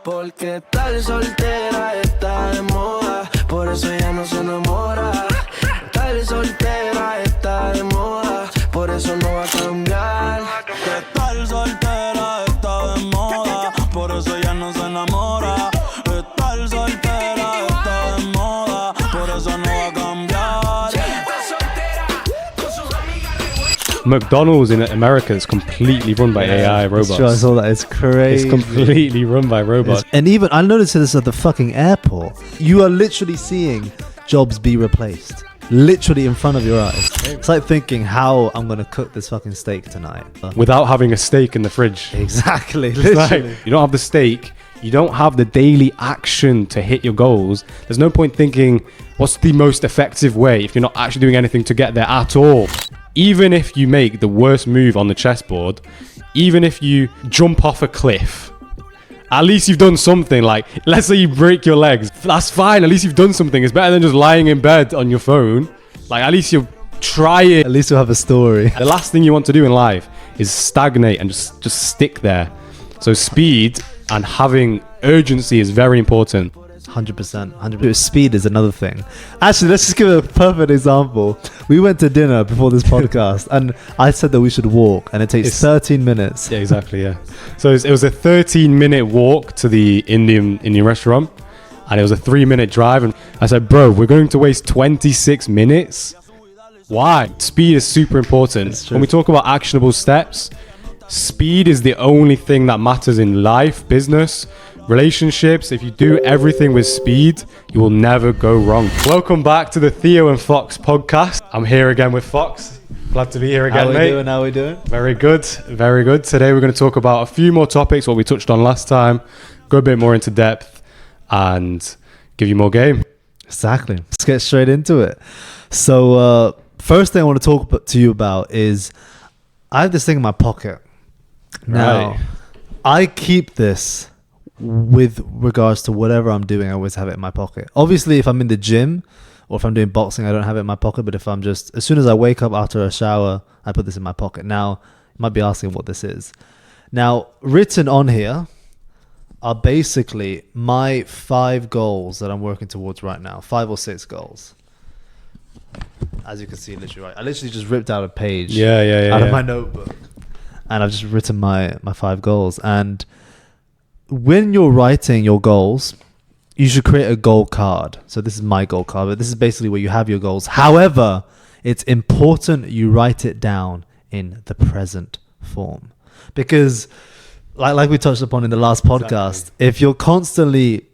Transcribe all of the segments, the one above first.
Porque tal soltera está de moda, por eso ella no se enamora. Tal soltera está de moda, por eso no va a cambiar. Que tal soltera está de moda, por eso ella no se enamora. Que tal soltera está de moda, por eso no va a cambiar. McDonald's in America is completely run by AI robots. It's true, I saw that. It's crazy. It's completely run by robots. And even I noticed this at the fucking airport. You are literally seeing jobs be replaced, literally in front of your eyes. It's like thinking how I'm gonna cook this fucking steak tonight Without having a steak in the fridge. Exactly. It's Literally. like, you don't have the steak, you don't have the daily action to hit your goals. There's no point thinking, what's the most effective way if you're not actually doing anything to get there at all? Even if you make the worst move on the chessboard, even if you jump off a cliff, at least you've done something. Like, let's say you break your legs. That's fine. At least you've done something. It's better than just lying in bed on your phone. Like, at least you're trying. At least you'll have a story. The last thing you want to do in life is stagnate and just stick there. So speed and having urgency is very important. 100%. 100%. Speed is another thing. Actually, let's just give a perfect example. We went to dinner before this podcast and I said that we should walk and it takes 13 minutes. Yeah, exactly, yeah. So it was a 13-minute walk to the Indian restaurant and it was a 3-minute drive. And I said, bro, we're going to waste 26 minutes? Why? Speed is super important. When we talk about actionable steps, speed is the only thing that matters in life, business, relationships. If you do everything with speed, you will never go wrong. Welcome back to the Theo and Fox podcast. I'm here again with Fox. Glad to be here again, mate. How we doing? Very good, very good. Today we're going to talk about a few more topics, what we touched on last time, go a bit more into depth and give you more game. Exactly. Let's get straight into it. So first thing I want to talk to you about is I have this thing in my pocket. Now, Right. I keep this with regards to whatever I'm doing. I always have it in my pocket. Obviously, if I'm in the gym or if I'm doing boxing, I don't have it in my pocket. But if I'm just, as soon as I wake up after a shower, I put this in my pocket. Now, you might be asking what this is. Now, written on here are basically my 5 goals that I'm working towards right now. 5 or 6 goals. As you can see, literally, right. I literally just ripped out a page out of my notebook. And I've just written my 5 goals. And when you're writing your goals, you should create a goal card. So this is my goal card, but this is basically where you have your goals. However, it's important you write it down in the present form. Because like we touched upon in the last podcast, if you're constantly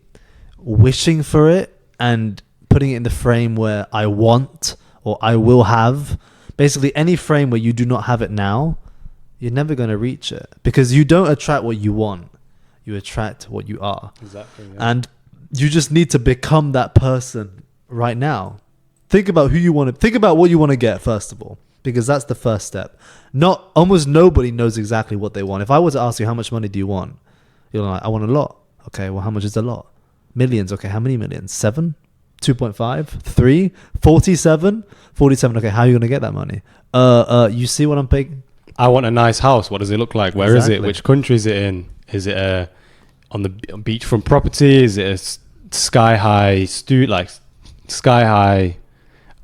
wishing for it and putting it in the frame where I want or I will have, basically any frame where you do not have it now, you're never going to reach it. Because you don't attract what you want. You attract what you are. Exactly. Yeah. And you just need to become that person right now. Think about who you want to, think about what you want to get first of all, because that's the first step. Almost nobody knows exactly what they want. If I were to ask you how much money do you want? You're like, I want a lot. Okay, well, how much is a lot? Millions. Okay, how many millions? 7? 2.5? 3? 47? 47. Okay, how are you going to get that money? You see what I'm paying? I want a nice house. What does it look like? Where is it? Exactly. Which country is it in? Is it on the beachfront property? Is it a sky high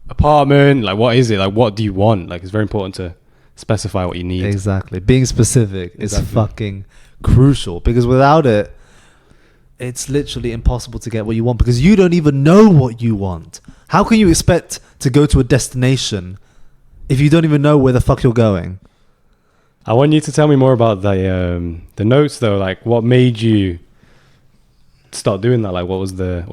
apartment? Like, what is it? Like, what do you want? Like, it's very important to specify what you need. Exactly. Being specific is fucking crucial, because without it, it's literally impossible to get what you want, because you don't even know what you want. How can you expect to go to a destination if you don't even know where the fuck you're going? I want you to tell me more about the notes though. Like, what made you start doing that? Like, what was the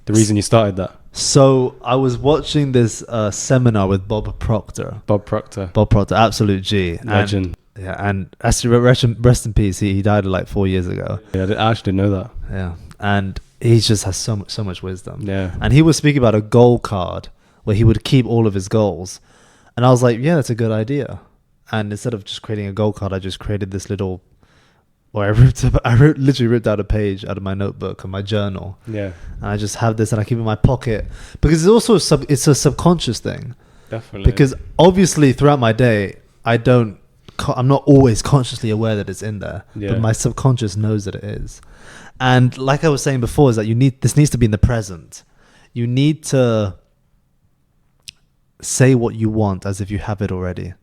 reason you started that? So I was watching this seminar with Bob Proctor. Bob Proctor, absolute G. legend. And actually, rest in peace. He died like 4 years ago. Yeah, I actually didn't know that. Yeah, and he just has so much wisdom. Yeah, and he was speaking about a goal card where he would keep all of his goals, and I was like, yeah, that's a good idea. And instead of just creating a goal card, I just created this little, or literally ripped out a page out of my notebook and my journal. Yeah, and I just have this and I keep it in my pocket, because it's also it's a subconscious thing. definitely. Because obviously throughout my day, I don't I'm not always consciously aware that it's in there, Yeah. but my subconscious knows that it is. And like I was saying before, is that this needs to be in the present. You need to say what you want as if you have it already.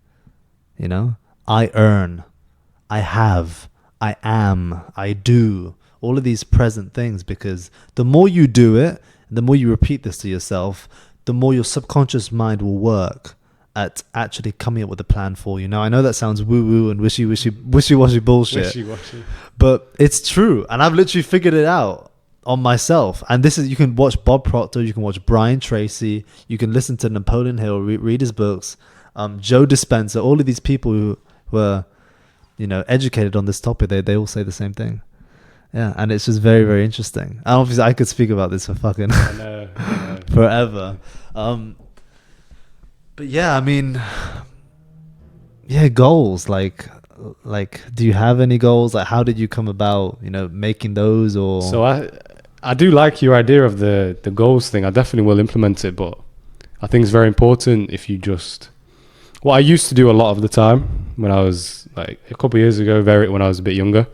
You know, I earn, I have, I am, I do, all of these present things, because the more you do it, the more you repeat this to yourself, the more your subconscious mind will work at actually coming up with a plan for you. Now, I know that sounds woo-woo and wishy-washy bullshit, Wishy-washy. but it's true. And I've literally figured it out on myself. And this is, you can watch Bob Proctor, you can watch Brian Tracy, you can listen to Napoleon Hill, read his books, Joe Dispenza, all of these people who were, you know, educated on this topic, they all say the same thing. Yeah, and it's just very, very interesting. And obviously, I could speak about this for fucking I know. forever. But yeah, I mean, yeah, goals. Like, do you have any goals? Like, how did you come about, you know, making those? Or So I do like your idea of the goals thing. I definitely will implement it, but I think it's very important if you just. What I used to do a lot of the time when I was like a couple of years ago, when I was a bit younger,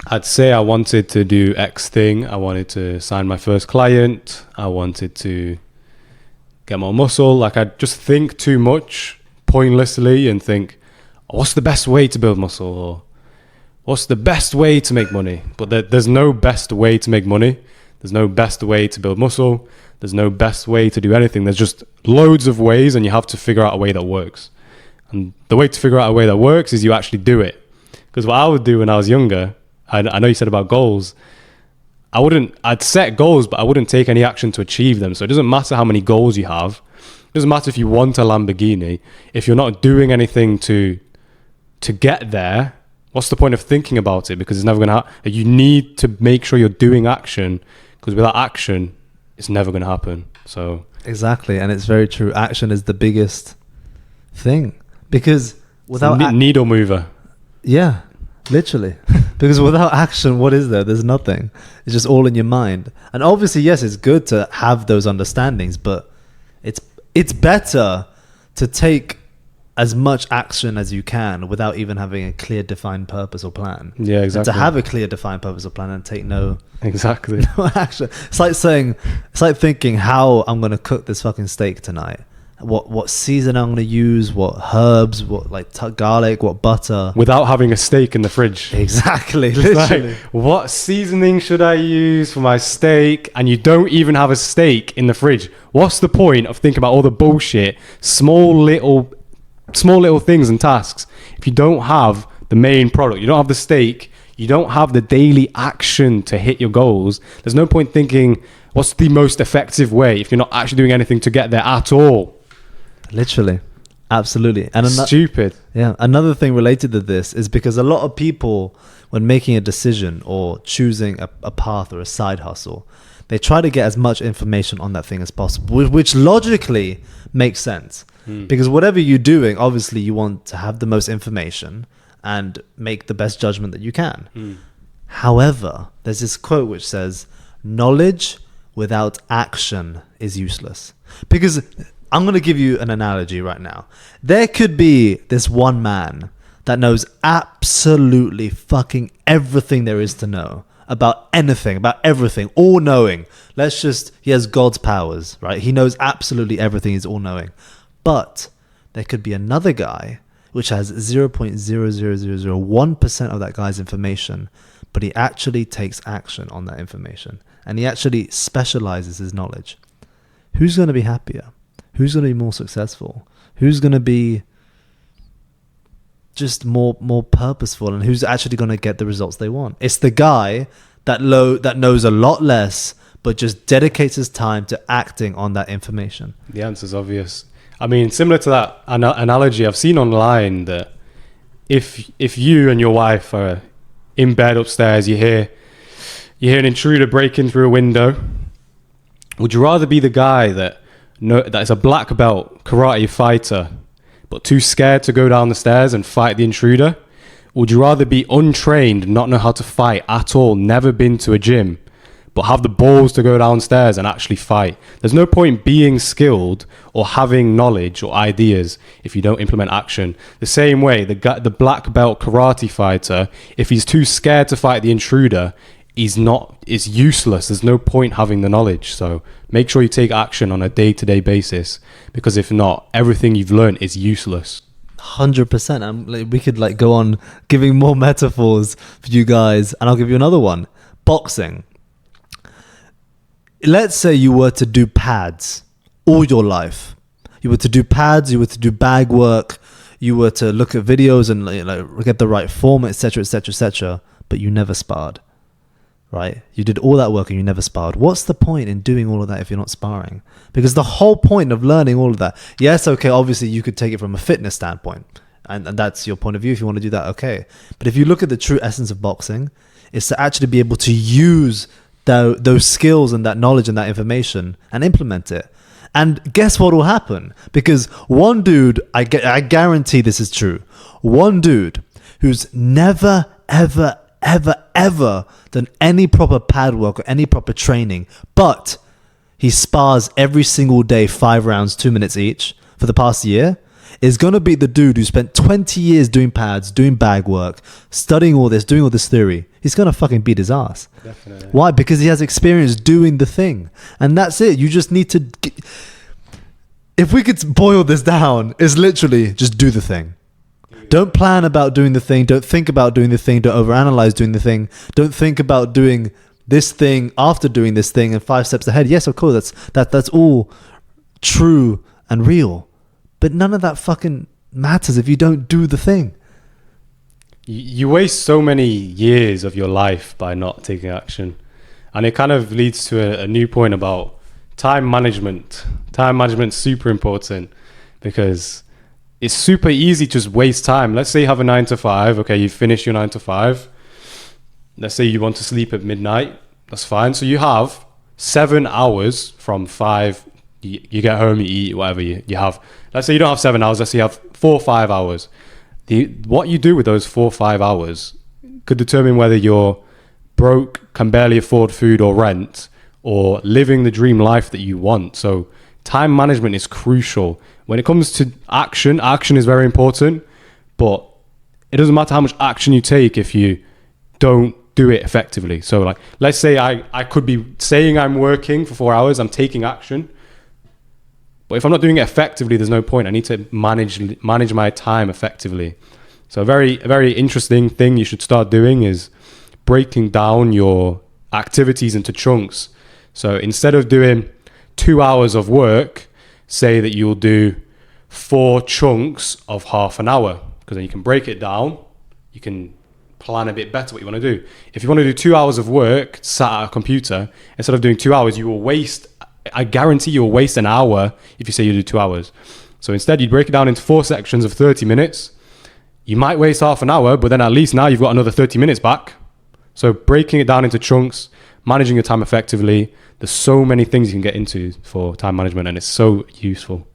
I'd say I wanted to do X thing. I wanted to sign my first client. I wanted to get more muscle. Like, I'd just think too much pointlessly and think, what's the best way to build muscle? Or what's the best way to make money? But there's no best way to make money. There's no best way to build muscle. There's no best way to do anything. There's just loads of ways, and you have to figure out a way that works. And the way to figure out a way that works is you actually do it. Because what I would do when I was younger, I know you said about goals, I'd set goals, but I wouldn't take any action to achieve them. So it doesn't matter how many goals you have. It doesn't matter if you want a Lamborghini. If you're not doing anything to get there, what's the point of thinking about it? Because it's never going to happen. You need to make sure you're doing action, because without action, it's never going to happen. So exactly, and it's very true. Action is the biggest thing, because without needle mover. yeah, literally. Because without action, what is there? There's nothing. It's just all in your mind. And obviously, yes, it's good to have those understandings, but it's better to take as much action as you can without even having a clear defined purpose or plan. Yeah, exactly. And to have a clear defined purpose or plan and take no action. It's like thinking how I'm going to cook this fucking steak tonight. What season I'm going to use, what herbs, what garlic, what butter. Without having a steak in the fridge. Exactly. Literally. Like, what seasoning should I use for my steak? And you don't even have a steak in the fridge. What's the point of thinking about all the bullshit, small little things and tasks, if you don't have the main product? You don't have the steak. You don't have the daily action to hit your goals. There's no point thinking, what's the most effective way, if you're not actually doing anything to get there at all? Literally. Absolutely. And stupid. Yeah. Another thing related to this is because a lot of people, when making a decision or choosing a path or a side hustle, they try to get as much information on that thing as possible, which logically makes sense. Because whatever you're doing, obviously you want to have the most information and make the best judgment that you can. However, there's this quote which says, knowledge without action is useless. Because I'm going to give you an analogy right now. There could be this one man that knows absolutely fucking everything there is to know about anything, about everything, all knowing. He has God's powers, right? He knows absolutely everything. He's all knowing. But there could be another guy which has 0.00001% of that guy's information, but he actually takes action on that information and he actually specializes his knowledge. Who's going to be happier? Who's going to be more successful? Who's going to be just more purposeful, and who's actually going to get the results they want? It's the guy that knows a lot less, but just dedicates his time to acting on that information. The answer's obvious. I mean, similar to that analogy, I've seen online that if you and your wife are in bed upstairs, you hear an intruder breaking through a window, would you rather be the guy that is a black belt karate fighter, but too scared to go down the stairs and fight the intruder? Or would you rather be untrained, not know how to fight at all, never been to a gym, but have the balls to go downstairs and actually fight. There's no point being skilled or having knowledge or ideas if you don't implement action. The same way, the black belt karate fighter, if he's too scared to fight the intruder, is useless. There's no point having the knowledge. So make sure you take action on a day-to-day basis, because if not, everything you've learned is useless. 100%. We could like go on giving more metaphors for you guys, and I'll give you another one. Boxing. Let's say you were to do pads all your life. You were to do pads, you were to do bag work, you were to look at videos and get the right form, etc., etc., etc., but you never sparred, right? You did all that work and you never sparred. What's the point in doing all of that if you're not sparring? Because the whole point of learning all of that, yes, okay, obviously you could take it from a fitness standpoint, and that's your point of view. If you want to do that, okay. But if you look at the true essence of boxing, it's to actually be able to use those skills and that knowledge and that information and implement it. And guess what will happen? Because one dude, I guarantee this is true, one dude who's never, ever, ever, ever done any proper pad work or any proper training, but he spars every single day, 5 rounds, 2 minutes each for the past year, is going to beat the dude who spent 20 years doing pads, doing bag work, studying all this, doing all this theory. He's going to fucking beat his ass. Definitely. Why? Because he has experience doing the thing. And that's it. You just need to... If we could boil this down, it's literally just do the thing. Don't plan about doing the thing. Don't think about doing the thing. Don't overanalyze doing the thing. Don't think about doing this thing after doing this thing and 5 steps ahead. Yes, of course, that's all true and real. But none of that fucking matters if you don't do the thing. You waste so many years of your life by not taking action. And it kind of leads to a new point about time management. Time management is super important, because it's super easy to just waste time. Let's say you have a 9 to 5. Okay, you finish your 9 to 5. Let's say you want to sleep at midnight. That's fine. So you have 7 hours from 5. You get home, you eat, whatever you have. Let's say you don't have 7 hours. Let's say you have 4 or 5 hours. What you do with those 4 or 5 hours could determine whether you're broke, can barely afford food or rent, or living the dream life that you want. So time management is crucial. When it comes to action is very important, but it doesn't matter how much action you take if you don't do it effectively. So like, let's say I could be saying I'm working for 4 hours, I'm taking action, but if I'm not doing it effectively, there's no point. I need to manage my time effectively. So a very interesting thing you should start doing is breaking down your activities into chunks. So instead of doing 2 hours of work, say that you'll do 4 chunks of half an hour, because then you can break it down. You can plan a bit better what you want to do. If you want to do 2 hours of work sat at a computer, instead of doing 2 hours, I guarantee you'll waste an hour if you say you do 2 hours. So instead, you'd break it down into 4 sections of 30 minutes. You might waste half an hour, but then at least now you've got another 30 minutes back. So breaking it down into chunks, managing your time effectively. There's so many things you can get into for time management, and it's so useful.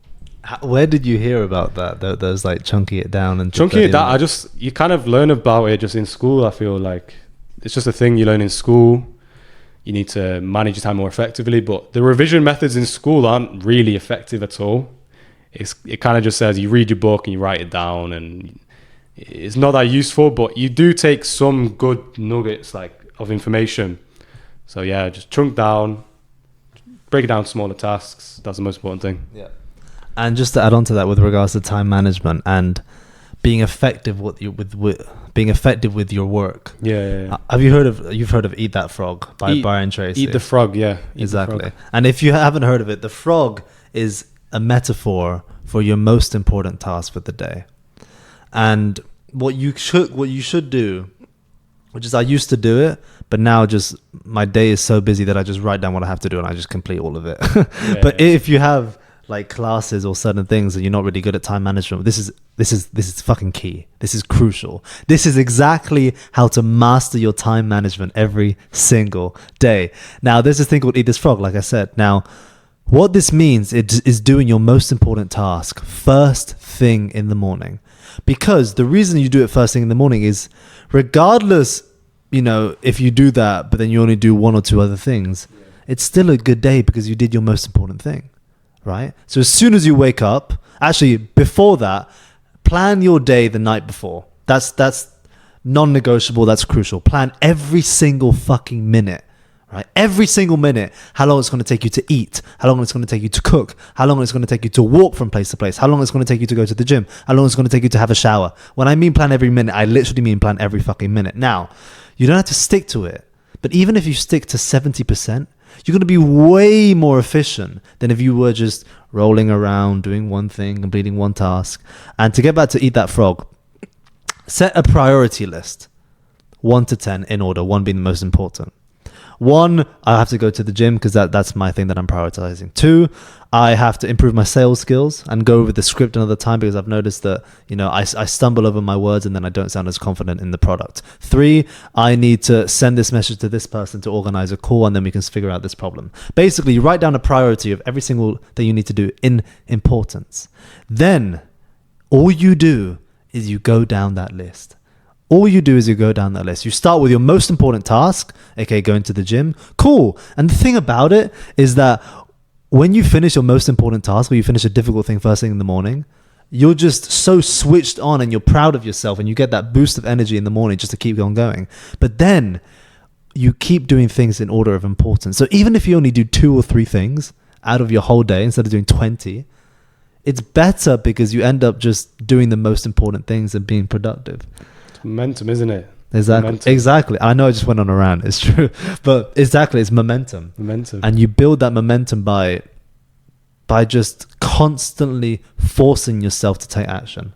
Where did you hear about that? Those like chunking it down and chunking it down. You kind of learn about it just in school. I feel like it's just a thing you learn in school. You need to manage your time more effectively, but the revision methods in school aren't really effective at all. It kind of just says you read your book and you write it down, and it's not that useful, but you do take some good nuggets of information. So yeah, just chunk down, break it down to smaller tasks. That's the most important thing. Yeah. And just to add on to that with regards to time management and being effective with your work. Yeah. You've heard of Eat That Frog by Brian Tracy? Eat the Frog, yeah. Exactly. Frog. And if you haven't heard of it, the frog is a metaphor for your most important task for the day. And what you should do, which is I used to do it, but now just my day is so busy that I just write down what I have to do and I just complete all of it. But if you have like classes or certain things and you're not really good at time management, this is fucking key. This is crucial. This is exactly how to master your time management every single day. Now, there's this thing called Eat This Frog, like I said. Now, what this means is doing your most important task first thing in the morning. Because the reason you do it first thing in the morning is regardless, you know, if you do that, but then you only do one or two other things, it's still a good day because you did your most important thing, right? So as soon as you wake up, actually before that, plan your day the night before. That's non-negotiable. That's crucial. Plan every single fucking minute, right? Every single minute. How long it's going to take you to eat? How long it's going to take you to cook? How long it's going to take you to walk from place to place? How long it's going to take you to go to the gym? How long it's going to take you to have a shower? When I mean plan every minute, I literally mean plan every fucking minute. Now, you don't have to stick to it, but even if you stick to 70%, you're going to be way more efficient than if you were just rolling around, doing one thing, completing one task. And to get back to eat that frog, set a priority list, 1 to 10 in order, 1 being the most important. 1, I have to go to the gym because that's my thing that I'm prioritizing. 2, I have to improve my sales skills and go over the script another time because I've noticed that, you know, I stumble over my words and then I don't sound as confident in the product. 3, I need to send this message to this person to organize a call and then we can figure out this problem. Basically, you write down a priority of every single thing you need to do in importance. Then all you do is you go down that list. All you do is you go down that list. You start with your most important task, aka going to the gym. Cool. And the thing about it is that when you finish your most important task or you finish a difficult thing first thing in the morning, you're just so switched on and you're proud of yourself and you get that boost of energy in the morning just to keep on going. But then you keep doing things in order of importance. So even if you only do 2 or 3 things out of your whole day instead of doing 20, it's better because you end up just doing the most important things and being productive. It's momentum, isn't it? Exactly. Momentum. Exactly. I know I just went on a rant. It's true. But exactly, it's momentum. Momentum. And you build that momentum by just constantly forcing yourself to take action.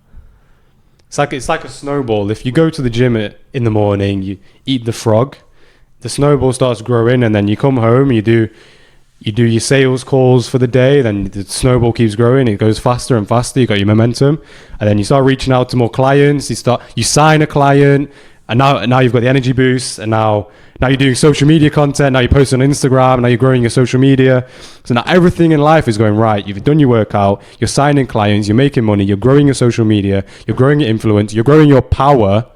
It's like a snowball. If you go to the gym in the morning, you eat the frog, the snowball starts growing, and then you come home, you do your sales calls for the day, then the snowball keeps growing, it goes faster and faster, you got your momentum, and then you start reaching out to more clients, you sign a client, and now you've got the energy boost, and now you're doing social media content, now you're posting on Instagram, now you're growing your social media. So now everything in life is going right. You've done your workout, you're signing clients, you're making money, you're growing your social media, you're growing your influence, you're growing your power.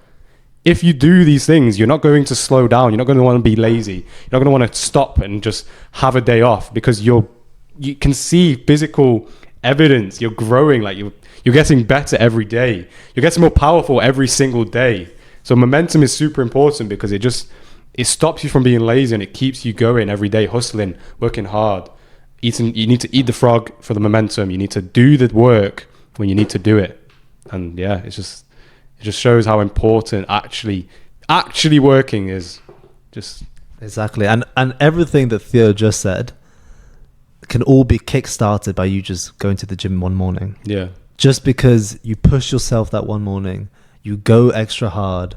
If you do these things, you're not going to slow down. You're not going to want to be lazy. You're not going to want to stop and just have a day off because you can see physical evidence. You're growing, like you're getting better every day. You're getting more powerful every single day. So momentum is super important because it stops you from being lazy and it keeps you going every day, hustling, working hard. You need to eat the frog for the momentum. You need to do the work when you need to do it. And yeah, it just shows how important actually working is. Just exactly. And everything that Theo just said can all be kick-started by you just going to the gym one morning. Yeah. Just because you push yourself that one morning, you go extra hard,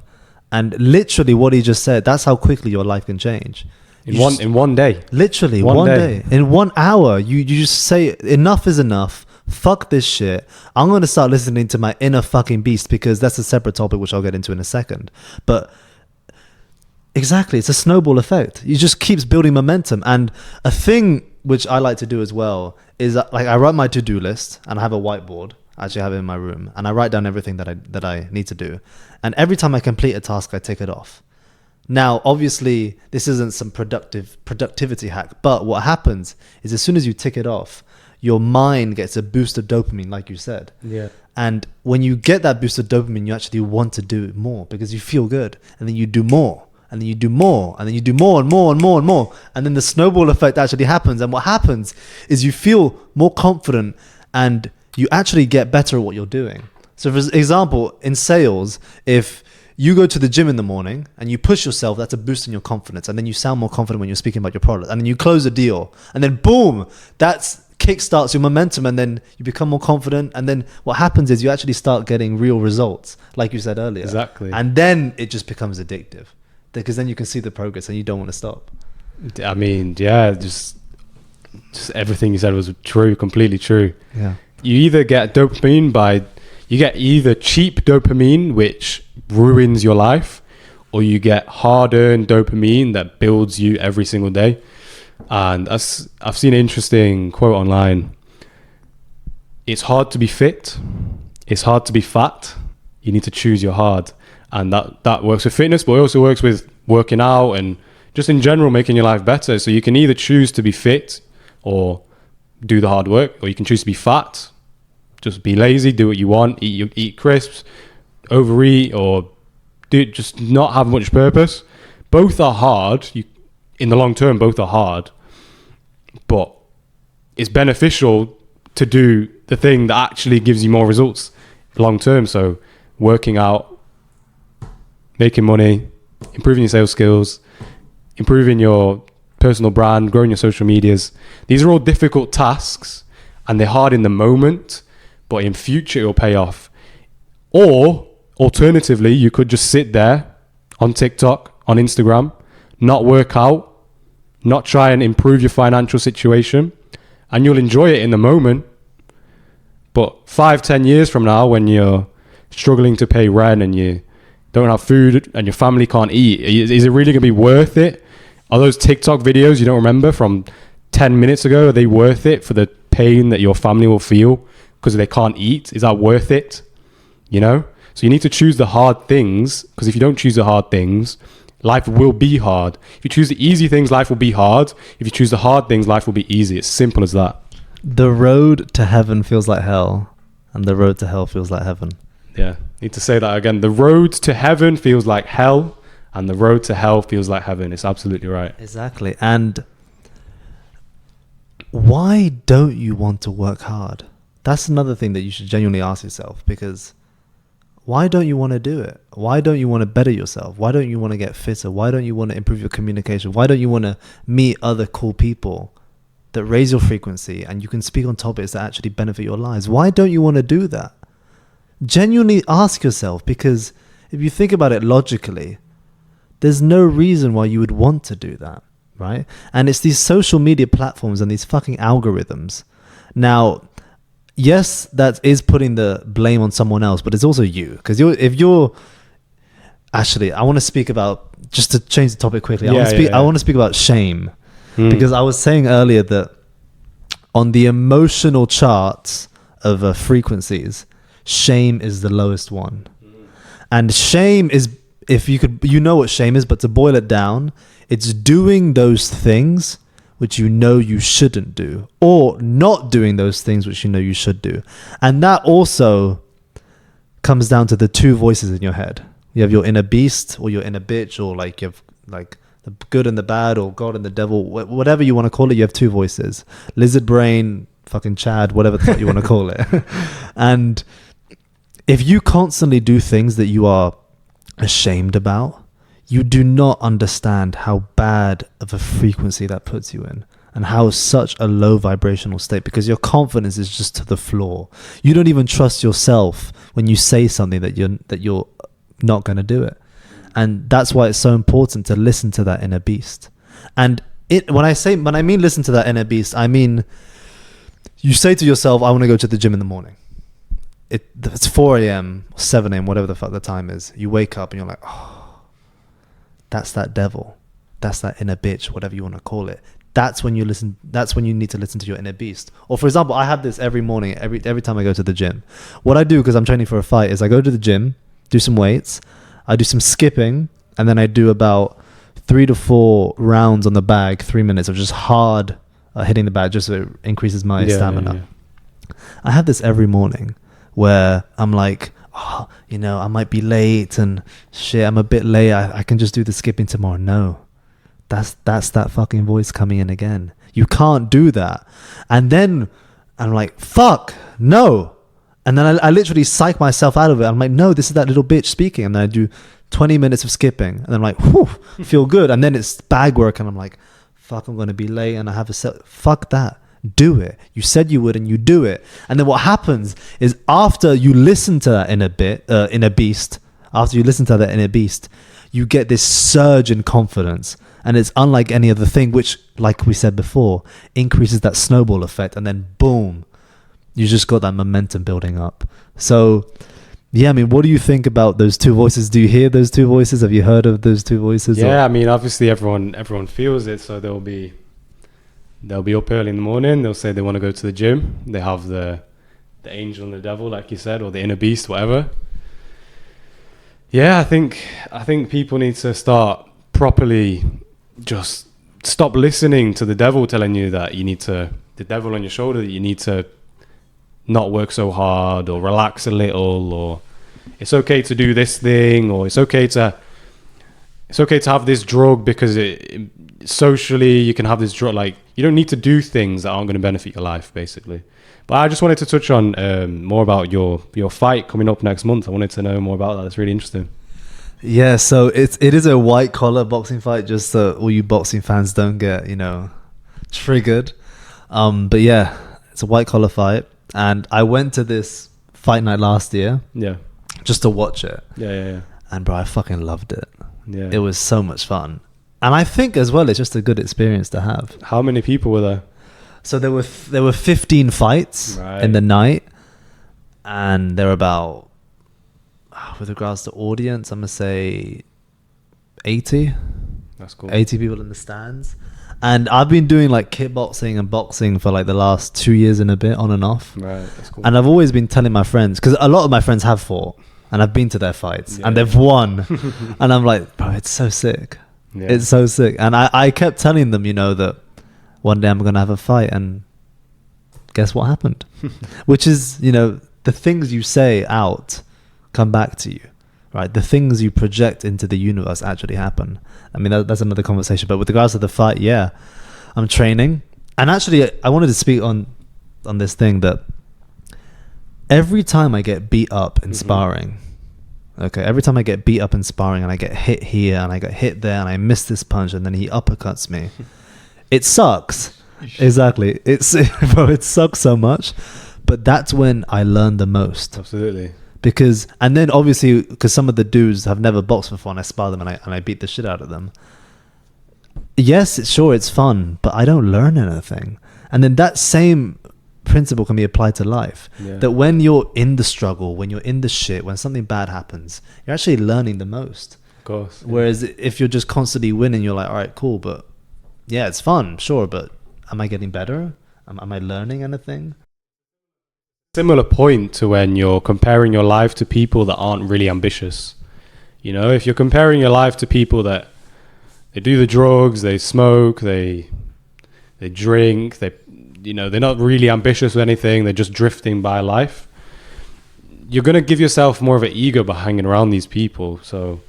and literally what he just said, that's how quickly your life can change. In one day. Literally one day. In 1 hour, you just say enough is enough. Fuck this shit. I'm going to start listening to my inner fucking beast because that's a separate topic which I'll get into in a second. But exactly, it's a snowball effect. It just keeps building momentum. And a thing which I like to do as well is like I write my to-do list and I have a whiteboard. I actually have it in my room and I write down everything that I need to do. And every time I complete a task, I tick it off. Now, obviously, this isn't some productivity hack, but what happens is as soon as you tick it off, your mind gets a boost of dopamine, like you said. Yeah. And when you get that boost of dopamine, you actually want to do more because you feel good. And then you do more. And then you do more. And then you do more and more and more and more. And then the snowball effect actually happens. And what happens is you feel more confident and you actually get better at what you're doing. So for example, in sales, if you go to the gym in the morning and you push yourself, that's a boost in your confidence. And then you sound more confident when you're speaking about your product. And then you close a deal. And then boom, that's kickstarts your momentum, and then you become more confident, and then what happens is you actually start getting real results, like you said earlier. Exactly. And then it just becomes addictive because then you can see the progress and you don't want to stop. I mean, yeah, just everything you said was true, completely true. Yeah. You either get dopamine you get either cheap dopamine, which ruins your life, or you get hard-earned dopamine that builds you every single day. And I've seen an interesting quote online. It's hard to be fit. It's hard to be fat. You need to choose your hard. And that works with fitness, but it also works with working out and just in general making your life better. So you can either choose to be fit or do the hard work, or you can choose to be fat, just be lazy, do what you want, eat crisps, overeat, or just not have much purpose. Both are hard. In the long term, both are hard, but it's beneficial to do the thing that actually gives you more results long term. So working out, making money, improving your sales skills, improving your personal brand, growing your social medias. These are all difficult tasks and they're hard in the moment, but in future it'll pay off. Or alternatively, you could just sit there on TikTok, on Instagram, not work out, not try and improve your financial situation, and you'll enjoy it in the moment. But 5-10 years from now, when you're struggling to pay rent and you don't have food and your family can't eat, is it really going to be worth it? Are those TikTok videos you don't remember from 10 minutes ago, are they worth it for the pain that your family will feel because they can't eat? Is that worth it? You know? So you need to choose the hard things, because if you don't choose the hard things, life will be hard. If you choose the easy things, life will be hard. If you choose the hard things, life will be easy. It's simple as that. The road to heaven feels like hell, and the road to hell feels like heaven. Yeah, need to say that again. The road to heaven feels like hell, and the road to hell feels like heaven. It's absolutely right. Exactly. And why don't you want to work hard? That's another thing that you should genuinely ask yourself, because why don't you want to do it? Why don't you want to better yourself? Why don't you want to get fitter? Why don't you want to improve your communication? Why don't you want to meet other cool people that raise your frequency and you can speak on topics that actually benefit your lives? Why don't you want to do that? Genuinely ask yourself, because if you think about it logically, there's no reason why you would want to do that, right? And it's these social media platforms and these fucking algorithms. Now, yes, that is putting the blame on someone else, but it's also you. Because actually, I want to speak about, just to change the topic quickly, I want to speak about shame. Because I was saying earlier that on the emotional charts of frequencies, shame is the lowest one. And shame is, if you could, you know what shame is, but to boil it down, it's doing those things which you know you shouldn't do, or not doing those things which you know you should do. And that also comes down to the two voices in your head. You have your inner beast or your inner bitch, or like you have like the good and the bad, or God and the devil, whatever you want to call it. You have two voices: lizard brain, fucking Chad, whatever the fuck you want to call it. And if you constantly do things that you are ashamed about, you do not understand how bad of a frequency that puts you in, and how such a low vibrational state, because your confidence is just to the floor. You don't even trust yourself when you say something that you're not going to do it. And that's why it's so important to listen to that inner beast. And when I mean listen to that inner beast, I mean, you say to yourself, I want to go to the gym in the morning. It's 4 a.m. 7 a.m., whatever the fuck the time is. You wake up and you're like, oh, that's that devil. That's that inner bitch, whatever you want to call it. That's when you listen. That's when you need to listen to your inner beast. Or for example, I have this every morning, every time I go to the gym. What I do, because I'm training for a fight, is I go to the gym, do some weights, I do some skipping, and then I do about 3 to 4 rounds on the bag, 3 minutes of just hard hitting the bag, just so it increases my stamina. Yeah. I have this every morning where I'm like, oh, I might be late and shit, I'm a bit late. I can just do the skipping tomorrow. No, that's that fucking voice coming in again. You can't do that. And then I'm like, fuck, no. And then I literally psych myself out of it. I'm like, no, this is that little bitch speaking. And then I do 20 minutes of skipping. And then I'm like, whew, feel good. And then it's bag work. And I'm like, fuck, I'm going to be late. And I have a set. Fuck that. Do it. You said you would, and you do it. And then what happens is, after you listen to that inner beast, you get this surge in confidence. And it's unlike any other thing, which, like we said before, increases that snowball effect. And then boom, you just got that momentum building up. So, yeah, I mean, what do you think about those two voices? Do you hear those two voices? Have you heard of those two voices? Yeah, I mean, obviously everyone feels it. So they'll be up early in the morning. They'll say they want to go to the gym. They have the angel and the devil, like you said, or the inner beast, whatever. Yeah, I think people need to start properly just stop listening to the devil telling you that you need to, the devil on your shoulder, that you need to not work so hard or relax a little, or it's okay to do this thing, or it's okay to have this drug because it socially you can have this drug. Like, you don't need to do things that aren't going to benefit your life, basically. But I just wanted to touch on more about your fight coming up next month. I wanted to know more about that. It's really interesting. Yeah, so it is a white collar boxing fight, just so all you boxing fans don't get, triggered. But yeah, it's a white collar fight, and I went to this fight night last year. Yeah. Just to watch it. Yeah. And bro, I fucking loved it. Yeah. It was so much fun. And I think as well, it's just a good experience to have. How many people were there? So there were 15 fights in the night, and there were about, with regards to audience, I'm gonna say 80. That's cool. 80 people in the stands. And I've been doing like kickboxing and boxing for like the last 2 years and a bit, on and off. Right, that's cool. And I've always been telling my friends, because a lot of my friends have fought, and I've been to their fights, and they've won. And I'm like, bro, it's so sick. Yeah. It's so sick. And I kept telling them, that one day I'm going to have a fight, and guess what happened? Which is, the things you say out come back to you, right? The things you project into the universe actually happen. I mean, that's another conversation. But with regards to the fight, yeah, I'm training. And actually, I wanted to speak on this thing that every time I get beat up in sparring, every time I get beat up in sparring and I get hit here and I get hit there and I miss this punch and then he uppercuts me, it sucks. Exactly. It sucks so much. But that's when I learn the most. Absolutely. And then obviously, because some of the dudes have never boxed before, and I spar them and I beat the shit out of them. Yes, it's fun, but I don't learn anything. And then that same principle can be applied to life. Yeah. That when you're in the struggle, when you're in the shit, when something bad happens, you're actually learning the most. Of course. Yeah. Whereas if you're just constantly winning, you're like, all right, cool, but yeah, it's fun, sure, but am I getting better? Am I learning anything? Similar point to when you're comparing your life to people that aren't really ambitious. If you're comparing your life to people that they do the drugs, they smoke, they drink, they're not really ambitious with anything, they're just drifting by life, you're going to give yourself more of an ego by hanging around these people. So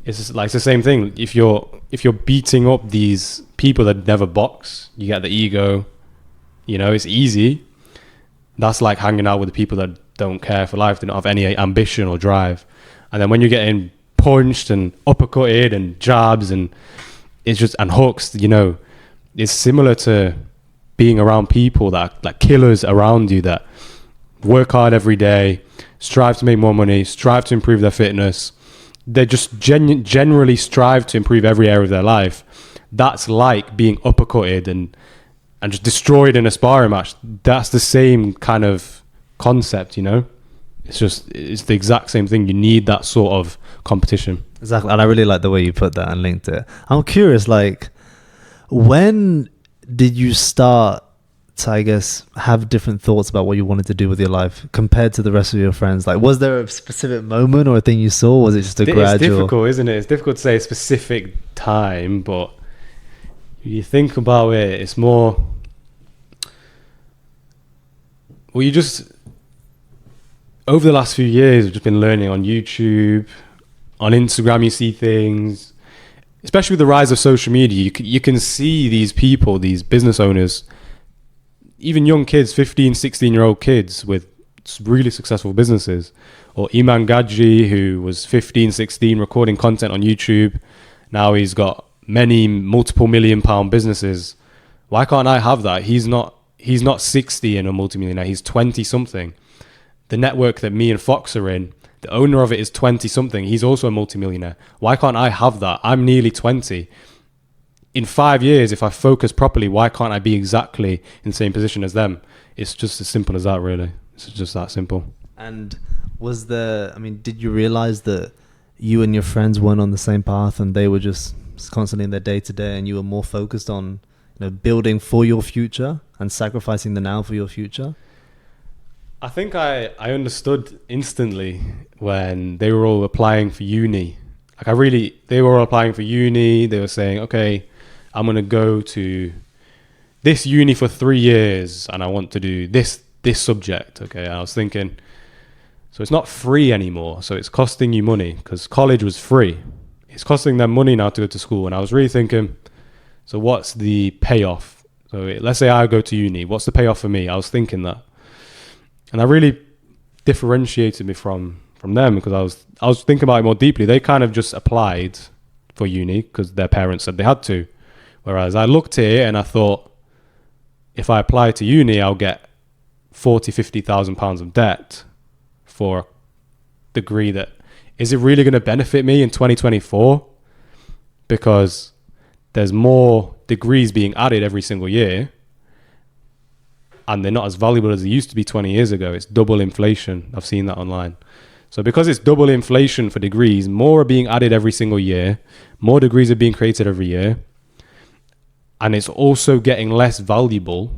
it's the same thing. If you're beating up these people that never box, you get the ego, it's easy. That's like hanging out with the people that don't care for life, they don't have any ambition or drive. And then when you're getting punched and uppercutted and jabs and hooks, it's similar to being around people that like killers around you that work hard every day, strive to make more money, strive to improve their fitness. They just generally strive to improve every area of their life. That's like being uppercutted and just destroyed in a sparring match. That's the same kind of concept, It's the exact same thing. You need that sort of competition. Exactly. And I really like the way you put that and linked it. I'm curious, like, when did you start to, I guess, have different thoughts about what you wanted to do with your life compared to the rest of your friends? Like, was there a specific moment or a thing you saw? Or was it just a gradual? It's difficult, isn't it? It's difficult to say a specific time, but you think about it, it's more... Well, you just... Over the last few years, we've just been learning on YouTube, on Instagram, you see things... Especially with the rise of social media, you can see these people, these business owners, even young kids, 15, 16-year-old kids with really successful businesses. Or Iman Gadji, who was 15, 16, recording content on YouTube. Now he's got many multiple £1 million businesses. Why can't I have that? He's not 60 and a multimillionaire. He's 20-something. The network that me and Fox are in, the owner of it is 20-something. He's also a multimillionaire. Why can't I have that? I'm nearly 20. In 5 years, if I focus properly, why can't I be exactly in the same position as them? It's just as simple as that, really. It's just that simple. And did you realize that you and your friends weren't on the same path and they were just constantly in their day-to-day and you were more focused on building for your future and sacrificing the now for your future? I think I understood instantly when they were all applying for uni. they were applying for uni. They were saying, okay, I'm going to go to this uni for 3 years and I want to do this subject. Okay. I was thinking, so it's not free anymore. So it's costing you money, because college was free. It's costing them money now to go to school. And I was really thinking, so what's the payoff? So let's say I go to uni, what's the payoff for me? I was thinking that. And that really differentiated me from them, because I was thinking about it more deeply. They kind of just applied for uni because their parents said they had to. Whereas I looked at it and I thought, if I apply to uni, I'll get 40, 50,000 pounds of debt for a degree that, is it really going to benefit me in 2024? Because there's more degrees being added every single year, and they're not as valuable as they used to be 20 years ago. It's double inflation. I've seen that online. So because it's double inflation for degrees, more are being added every single year. More degrees are being created every year. And it's also getting less valuable.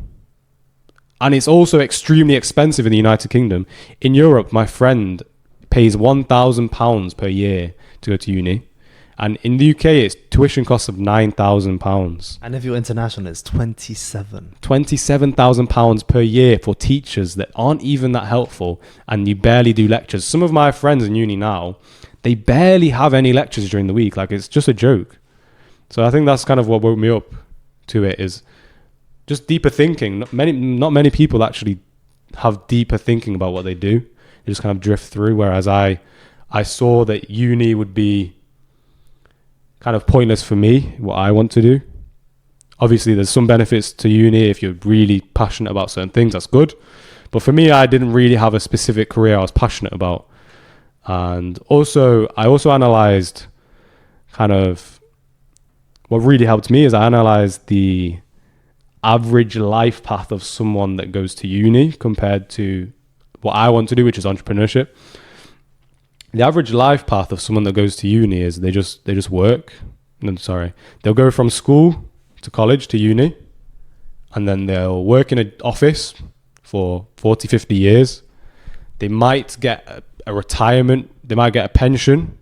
And it's also extremely expensive in the United Kingdom. In Europe, my friend pays £1,000 per year to go to uni. And in the UK, it's tuition costs of £9,000. And if you're international, it's 27. £27,000 per year for teachers that aren't even that helpful, and you barely do lectures. Some of my friends in uni now, they barely have any lectures during the week. Like, it's just a joke. So I think that's kind of what woke me up to it, is just deeper thinking. Not many people actually have deeper thinking about what they do. They just kind of drift through. Whereas I saw that uni would be kind of pointless for me, what I want to do. Obviously, there's some benefits to uni. If you're really passionate about certain things, that's good. But for me, I didn't really have a specific career I was passionate about. And I also analyzed kind of, what really helped me is I analyzed the average life path of someone that goes to uni compared to what I want to do, which is entrepreneurship. The average life path of someone that goes to uni is they just work. They'll go from school to college to uni, and then they'll work in an office for 40, 50 years. They might get a retirement. They might get a pension.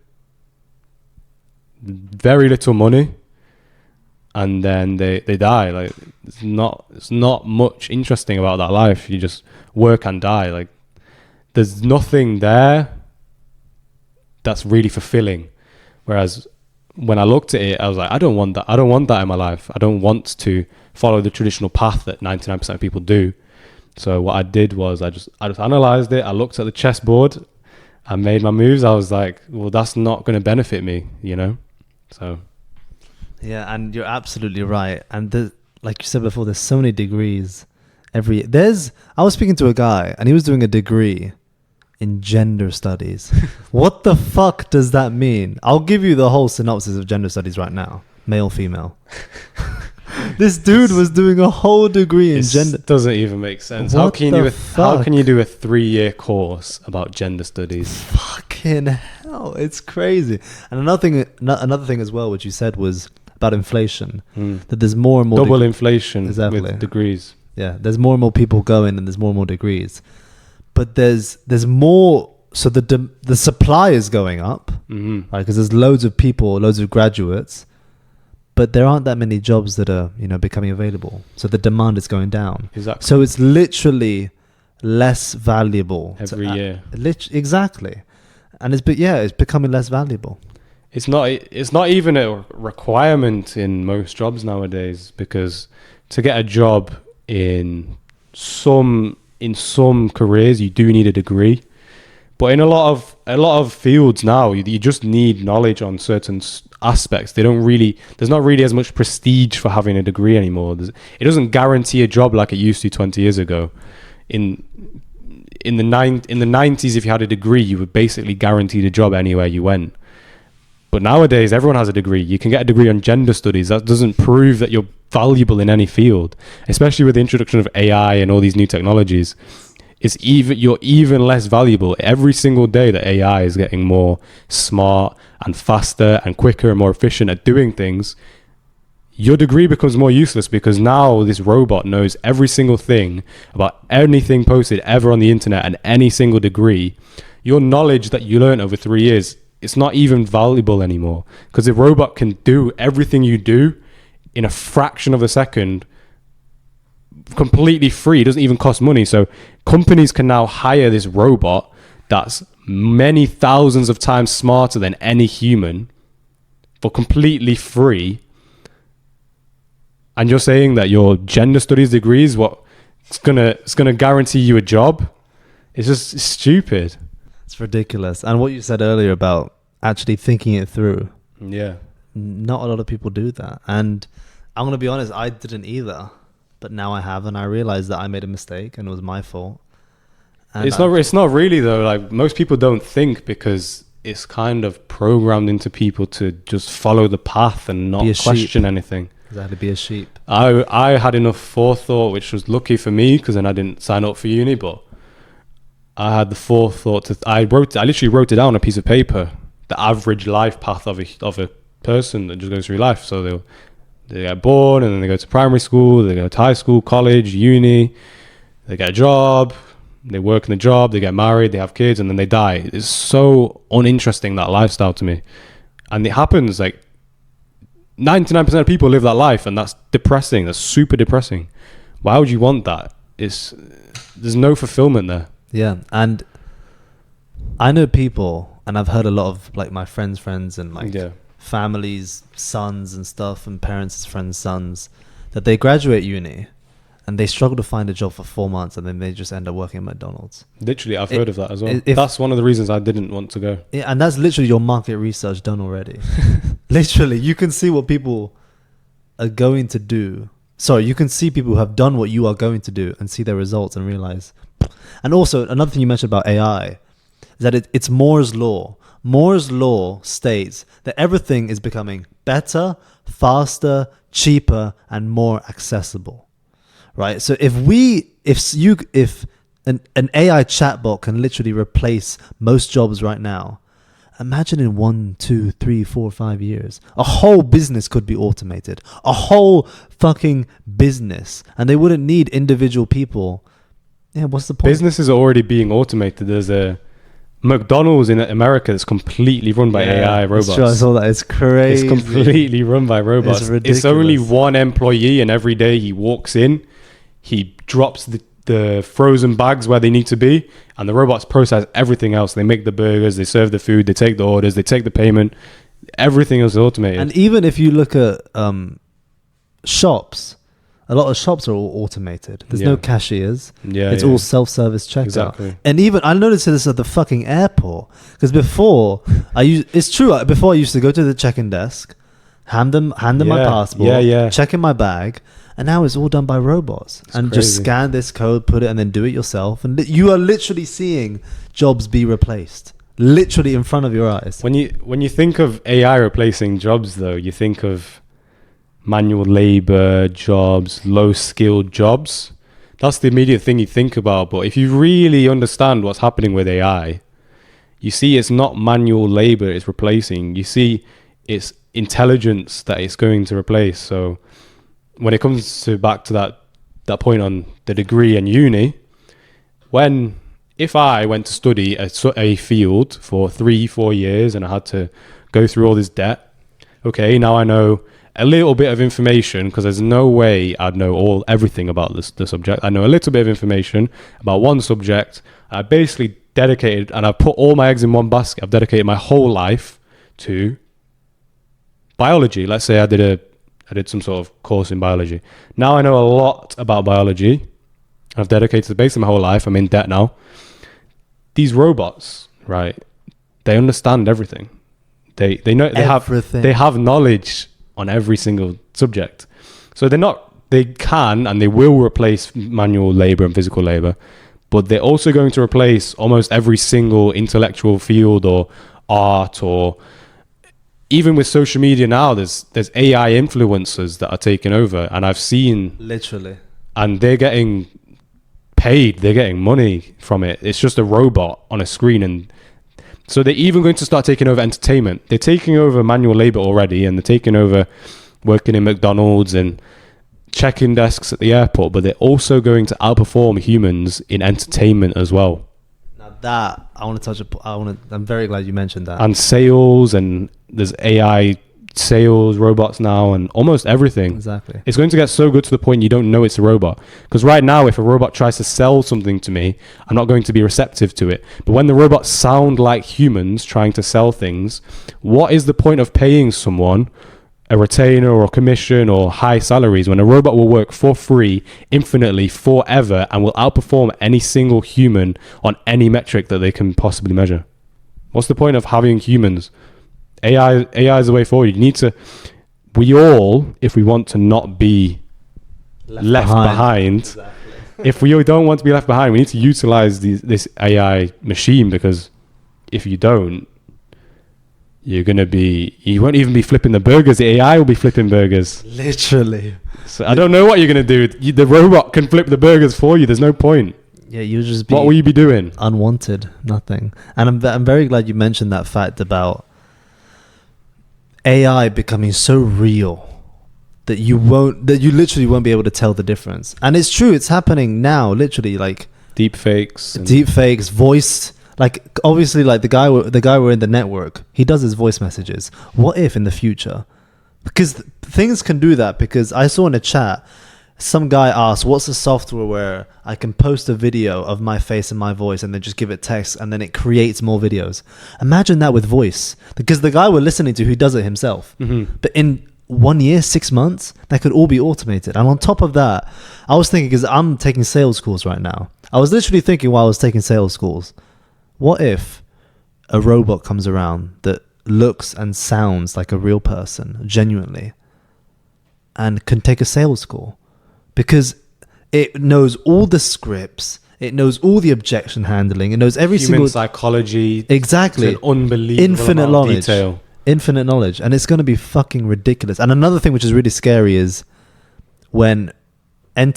Very little money. And then they die. Like, it's not much interesting about that life. You just work and die. Like, there's nothing there that's really fulfilling. Whereas when I looked at it, I was like, I don't want that. I don't want that in my life. I don't want to follow the traditional path that 99% of people do. So what I did was I just analyzed it. I looked at the chessboard. I made my moves. I was like, well, that's not going to benefit me, So Yeah, and you're absolutely right. And like you said before, there's so many degrees every year. I was speaking to a guy and he was doing a degree in gender studies. What the fuck does that mean? I'll give you the whole synopsis of gender studies right now. Male, female. This dude was doing a whole degree in gender. Doesn't even make sense. What How can you do a 3-year course about gender studies? Fucking hell, it's crazy. And another thing as well, which you said was about inflation. That there's more and more double inflation exactly. with degrees. Yeah, there's more and more people going, and there's more and more degrees. But there's more. So the supply is going up, right? Because there's loads of people, loads of graduates, but there aren't that many jobs that are becoming available. So the demand is going down. Exactly. So it's literally less valuable every year. Exactly, and it's becoming less valuable. It's not even a requirement in most jobs nowadays, because to get a job in some careers you do need a degree, but in a lot of fields now you just need knowledge on certain aspects. There's not really as much prestige for having a degree anymore. It doesn't guarantee a job like it used to 20 years ago. In the 90s, if you had a degree, you were basically guaranteed a job anywhere you went. But nowadays, everyone has a degree. You can get a degree on gender studies. That doesn't prove that you're valuable in any field, especially with the introduction of AI and all these new technologies. You're even less valuable. Every single day that AI is getting more smart and faster and quicker and more efficient at doing things, your degree becomes more useless, because now this robot knows every single thing about anything posted ever on the internet and any single degree. Your knowledge that you learned over 3 years it's not even valuable anymore, because the robot can do everything you do in a fraction of a second, completely free. It doesn't even cost money. So companies can now hire this robot that's many thousands of times smarter than any human for completely free. And you're saying that your gender studies degree is what it's gonna guarantee you a job? It's just stupid. It's ridiculous. And what you said earlier about actually thinking it through, Yeah. not a lot of people do that. And I'm going to be honest, I didn't either. But now I have, and I realized that I made a mistake and it was my fault. And It's not really though. Like, most people don't think, because it's kind of programmed into people to just follow the path and not Be a question sheep. anything. Exactly, be a sheep. I had enough forethought, which was lucky for me, because then I didn't sign up for uni. But I had the forethought I literally wrote it down on a piece of paper, the average life path of a person that just goes through life. So they get born, and then they go to primary school, they go to high school, college, uni, they get a job, they work in the job, they get married, they have kids, and then they die. It's so uninteresting, that lifestyle, to me. And it happens, like 99% of people live that life, and that's depressing. That's super depressing. Why would you want that? There's no fulfillment there. Yeah, and I know people, and I've heard a lot of like my friends' and like Yeah. families, sons and stuff, and parents' friends' sons, that they graduate uni and they struggle to find a job for 4 months, and then they just end up working at McDonald's. Literally, I've heard of that as well. if- That's one of the reasons I didn't want to go. Yeah, and that's literally your market research done already. Literally, you can see what people are going to do. Sorry, you can see people who have done what you are going to do and see their results and realize. And also, another thing you mentioned about AI is that it's Moore's law. Moore's law states that everything is becoming better, faster, cheaper, and more accessible. Right? So if an AI chatbot can literally replace most jobs right now, imagine in 1, 2, 3, 4, 5 years, a whole business could be automated. A whole fucking business. And they wouldn't need individual people. Yeah, what's the point? Businesses are already being automated. There's a McDonald's in America that's completely run by AI robots. It's true, I saw that. It's crazy. It's completely run by robots. It's ridiculous. It's only one employee, and every day he walks in, he drops the frozen bags where they need to be, and the robots process everything else. They make the burgers, they serve the food, they take the orders, they take the payment. Everything else is automated. And even if you look at shops, a lot of shops are all automated. There's no cashiers. Yeah, it's all self-service checkout. Exactly. And even I noticed this at the fucking airport, because before it's true. Before I used to go to the check-in desk, hand them my passport, check in my bag, and now it's all done by robots. And crazy. just scan this code, put it, and then do it yourself. And you are literally seeing jobs be replaced, literally in front of your eyes. When you think of AI replacing jobs, though, you think of manual labor jobs, low-skilled jobs. That's the immediate thing you think about. But if you really understand what's happening with AI, you see it's not manual labor it's replacing. You see it's intelligence that it's going to replace. So when it comes to back to that point on the degree and uni, if I went to study a field for 3-4 years and I had to go through all this debt, okay, now I know a little bit of information, because there's no way I'd know everything about the subject. I know a little bit of information about one subject. I basically dedicated, and I put all my eggs in one basket. I've dedicated my whole life to biology. Let's say I did some sort of course in biology. Now I know a lot about biology. I've dedicated basically my whole life. I'm in debt now. These robots, right? They understand everything. They know Everything. they have knowledge on every single subject. So they can and they will replace manual labor and physical labor, but they're also going to replace almost every single intellectual field or art, or even with social media now, there's AI influencers that are taking over, and I've seen Literally. and they're getting paid, they're getting money from it. It's just a robot on a screen. And so they're even going to start taking over entertainment. They're taking over manual labor already, and they're taking over working in McDonald's and check-in desks at the airport, but they're also going to outperform humans in entertainment as well. Now that I want to touch upon. I'm very glad you mentioned that. And sales, and there's AI sales robots now, and almost everything. Exactly. It's going to get so good to the point you don't know it's a robot. Because right now, if a robot tries to sell something to me, I'm not going to be receptive to it. But when the robots sound like humans trying to sell things, what is the point of paying someone a retainer or commission or high salaries when a robot will work for free infinitely forever and will outperform any single human on any metric that they can possibly measure? What's the point of having humans? AI is the way forward. We all, if we want to not be left behind, Exactly. if we don't want to be left behind, we need to utilize this AI machine, because if you don't, you won't even be flipping the burgers. The AI will be flipping burgers. Literally. So I don't know what you're going to do. The robot can flip the burgers for you. There's no point. Yeah, you just be What will you be doing? unwanted, nothing. And I'm very glad you mentioned that fact about AI becoming so real that you literally won't be able to tell the difference. And it's true, it's happening now, literally, like Deep fakes. deep fakes, voice, like obviously, like the guy we're in the network, he does his voice messages. What if in the future, because things can do that, because I saw in a chat some guy asked, what's the software where I can post a video of my face and my voice and then just give it text and then it creates more videos? Imagine that with voice, because the guy we're listening to, who does it himself, but in 1 year, 6 months, that could all be automated. And on top of that, I was thinking, because I'm taking sales calls right now, I was literally thinking while I was taking sales calls, what if a robot comes around that looks and sounds like a real person, genuinely, and can take a sales call? Because it knows all the scripts, it knows all the objection handling, it knows every Human single psychology. exactly, To an unbelievable infinite amount of knowledge, detail. infinite knowledge, and it's going to be fucking ridiculous. And another thing which is really scary is when when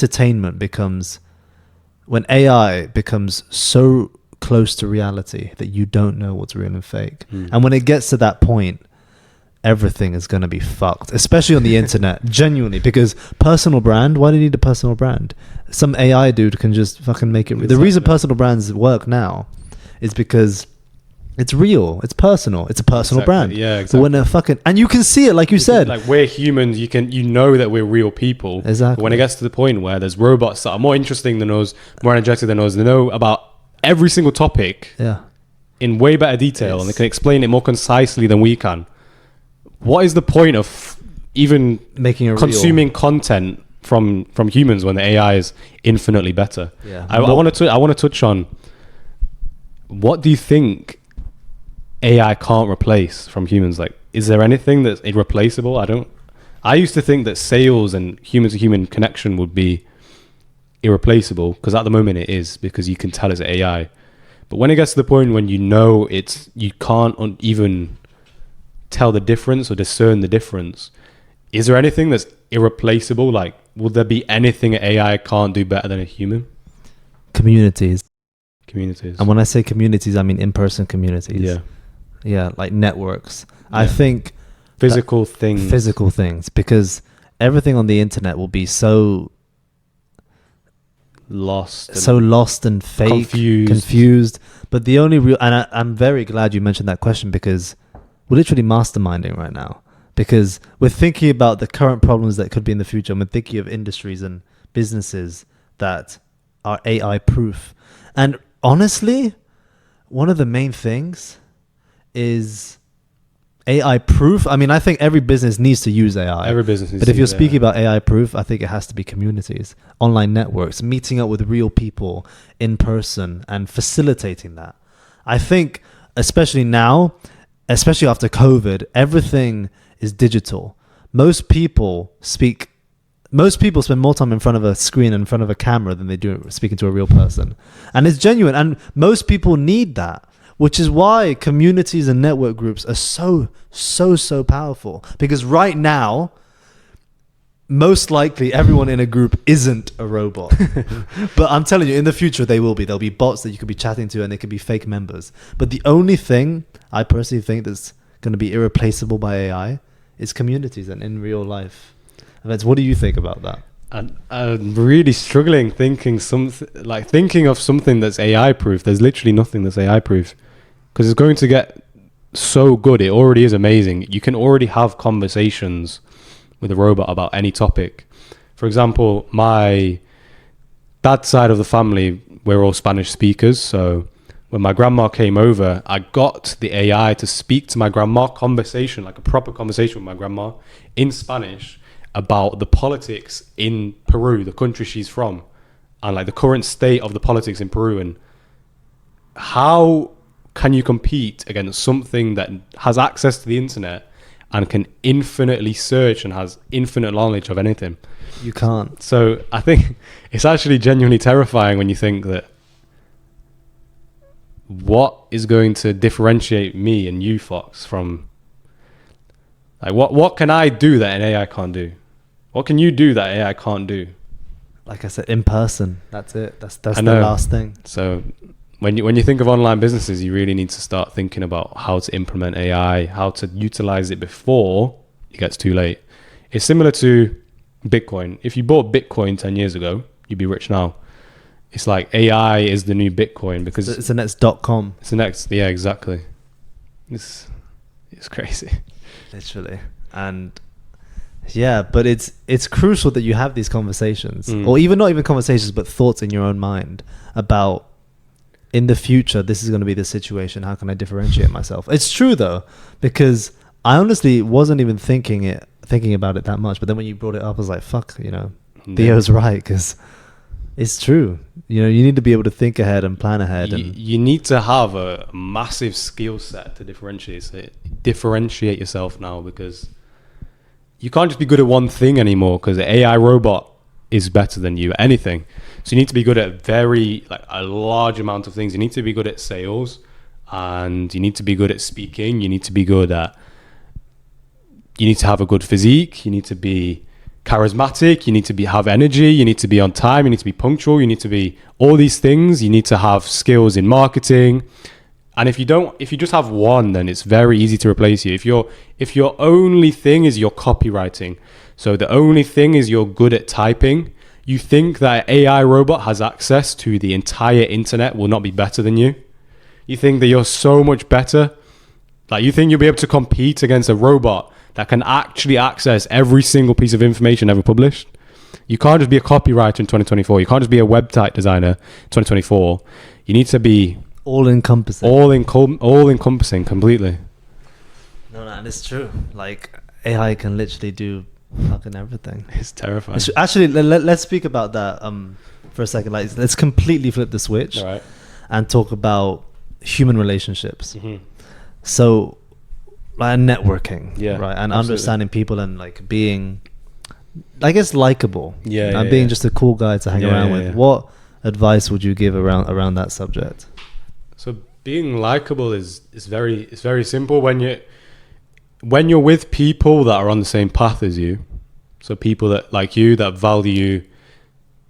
AI becomes so close to reality that you don't know what's real and fake. And when it gets to that point, everything is going to be fucked, especially on the internet. Genuinely, because personal brand, why do you need a personal brand? Some AI dude can just fucking make it the reason personal brands work now is because it's real, it's personal, it's a personal brand. Yeah, But when and you can see it, like you said, like we're humans, you know that we're real people. Exactly. But when it gets to the point where there's robots that are more interesting than us, more energetic than us, they know about every single topic yeah, in way better detail, and they can explain it more concisely than we can. What is the point of even making it consuming content from humans when the AI is infinitely better? Yeah. I want to touch on, what do you think AI can't replace from humans? Like, is there anything that's irreplaceable? I used to think that sales and human to human connection would be irreplaceable, because at the moment it is, because you can tell it's AI. But when it gets to the point when you can't even tell the difference or discern the difference, is there anything that's irreplaceable? Like, would there be anything an AI can't do better than a human? communities. Communities. And when I say communities, I mean in-person communities. Yeah, like networks. I think physical things, because everything on the internet will be so lost and fake, confused. But the only real, and I'm very glad you mentioned that question, because we're literally masterminding right now, because we're thinking about the current problems that could be in the future, and we're thinking of industries and businesses that are AI proof. And honestly, one of the main things is AI proof. I mean, I think every business needs to use AI. Every business needs But to if you're use speaking AI. about AI proof, I think it has to be communities, online networks, meeting up with real people in person and facilitating that. I think, especially now, especially after COVID, everything is digital. Most people spend more time in front of a screen, in front of a camera, than they do speaking to a real person. And it's genuine. And most people need that, which is why communities and network groups are so powerful. Because right now, most likely everyone in a group isn't a robot. But I'm telling you, in the future, they will be. There'll be bots that you could be chatting to, and they could be fake members. But the only thing I personally think that's going to be irreplaceable by AI is communities and in real life events. What do you think about that? And I'm really struggling thinking of something that's AI proof. There's literally nothing that's AI proof because it's going to get so good. It already is amazing. You can already have conversations with a robot about any topic. For example, my dad's side of the family, we're all Spanish speakers. So when my grandma came over, I got the AI to speak to my grandma, conversation, like a proper conversation with my grandma in Spanish about the politics in Peru, the country she's from, and like the current state of the politics in Peru. And how can you compete against something that has access to the internet and can infinitely search and has infinite knowledge of anything? You can't. So I think it's actually genuinely terrifying when you think that what is going to differentiate me and you, Fox, from like what can I do that an AI can't do? What can you do that AI can't do? Like I said, in person. That's it. That's the know. last thing. So when you think of online businesses, you really need to start thinking about how to implement AI, how to utilize it before it gets too late. It's similar to Bitcoin. If you bought Bitcoin 10 years ago, you'd be rich now. It's like AI is the new Bitcoin because It's the next .com. it's the next. Yeah, exactly. It's crazy. Literally. And yeah, but it's crucial that you have these conversations, or even not even conversations, but thoughts in your own mind about, in the future, this is going to be the situation. How can I differentiate myself? It's true though, because I honestly wasn't even thinking about it that much. But then when you brought it up, I was like, fuck, Theo's right, because it's true. You need to be able to think ahead and plan ahead. You need to have a massive skill set to differentiate yourself now, because you can't just be good at one thing anymore, because the AI robot is better than you at anything. So you need to be good at a large amount of things. You need to be good at sales, and you need to be good at speaking. You need to have a good physique. You need to be charismatic. You need to have energy. You need to be on time. You need to be punctual. You need to be all these things. You need to have skills in marketing. And if you just have one, then it's very easy to replace you. If your only thing is your copywriting, so the only thing is you're good at typing, you think that an AI robot has access to the entire internet will not be better than you. You think that you're so much better. Like, you think you'll be able to compete against a robot that can actually access every single piece of information ever published. You can't just be a copywriter in 2024. You can't just be a website designer in 2024. You need to be all encompassing. All encompassing completely. No, and it's true. Like, AI can literally do fucking everything. It's terrifying. Actually, let's speak about that for a second. Like, let's completely flip the switch. All right. And talk about human relationships. Mm-hmm. So, like, networking, yeah, right, and absolutely. Understanding people and like being, I guess, likable, and being just a cool guy to hang around with. What advice would you give around that subject? So being likable is very simple when you're with people that are on the same path as you. So people that like you, that value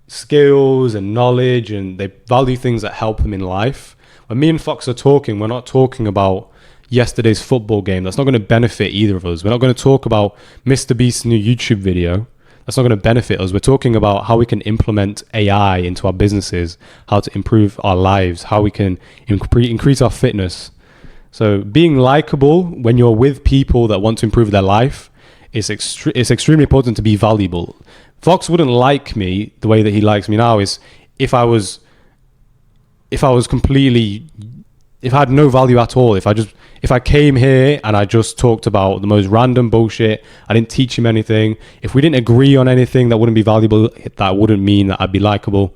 skills and knowledge, and they value things that help them in life. When me and Fox are talking, we're not talking about yesterday's football game. That's not going to benefit either of us. We're not going to talk about Mr. Beast's new YouTube video. That's not going to benefit us. We're talking about how we can implement AI into our businesses, how to improve our lives, how we can increase our fitness. So being likable when you're with people that want to improve their life is extremely important to be valuable. Fox wouldn't like me the way that he likes me now is if I had no value at all. If I came here and I just talked about the most random bullshit, I didn't teach him anything. If we didn't agree on anything that wouldn't be valuable, that wouldn't mean that I'd be likable.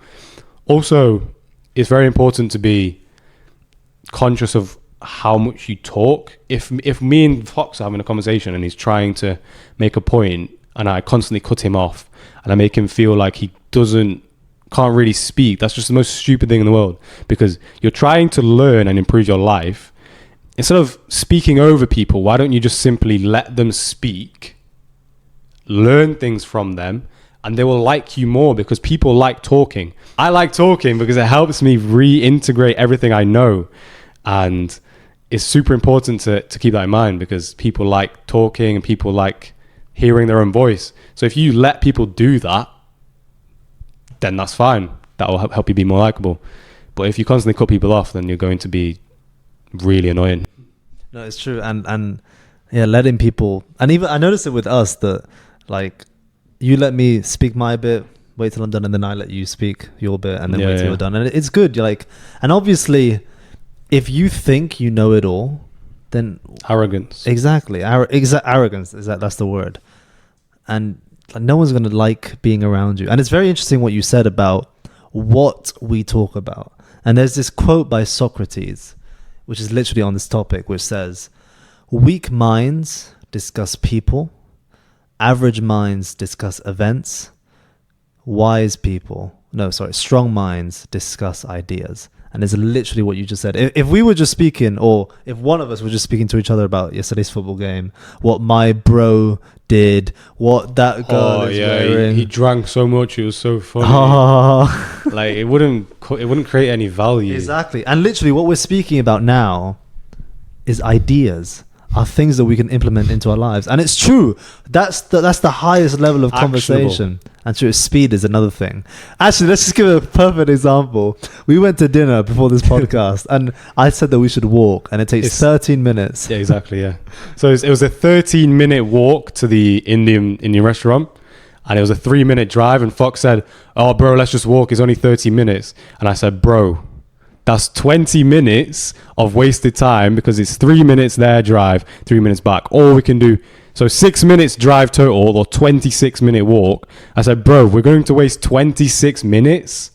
Also, it's very important to be conscious of how much you talk. If me and Fox are having a conversation and he's trying to make a point and I constantly cut him off and I make him feel like he can't really speak, that's just the most stupid thing in the world, because you're trying to learn and improve your life. Instead of speaking over people, why don't you just simply let them speak, learn things from them, and they will like you more, because people like talking. I like talking because it helps me reintegrate everything I know, and it's super important to keep that in mind, because people like talking and people like hearing their own voice. So if you let people do that, then that's fine. That will help you be more likable. But if you constantly cut people off, then you're going to be really annoying. No, it's true. And yeah, letting people, and even I noticed it with us that like you let me speak my bit, wait till I'm done, and then I let you speak your bit, and then wait till you're done. And it's good. You're like, and obviously, if you think you know it all, then Arrogance. Exactly. Arrogance. That's the word. And no one's going to like being around you. And it's very interesting what you said about what we talk about. And there's this quote by Socrates, which is literally on this topic, which says, weak minds discuss people, average minds discuss events, strong minds discuss ideas. And it's literally what you just said. If we were just speaking, or if one of us were just speaking to each other about yesterday's football game, what my bro did, what that girl is wearing. He drank so much, it was so funny. Like it wouldn't create any value. Exactly. And literally what we're speaking about now is ideas, are things that we can implement into our lives. And it's true. That's the highest level of conversation. And true, speed is another thing. Actually, let's just give a perfect example. We went to dinner before this podcast, and I said that we should walk, and it takes 13 minutes. Yeah, exactly, yeah. So it was a 13-minute walk to the Indian restaurant, and it was a 3-minute drive, and Fox said, oh, bro, let's just walk. It's only 30 minutes. And I said, bro, that's 20 minutes of wasted time because it's 3 minutes there drive, 3 minutes back. All we can do. So 6 minutes drive total or 26-minute walk. I said, bro, we're going to waste 26 minutes?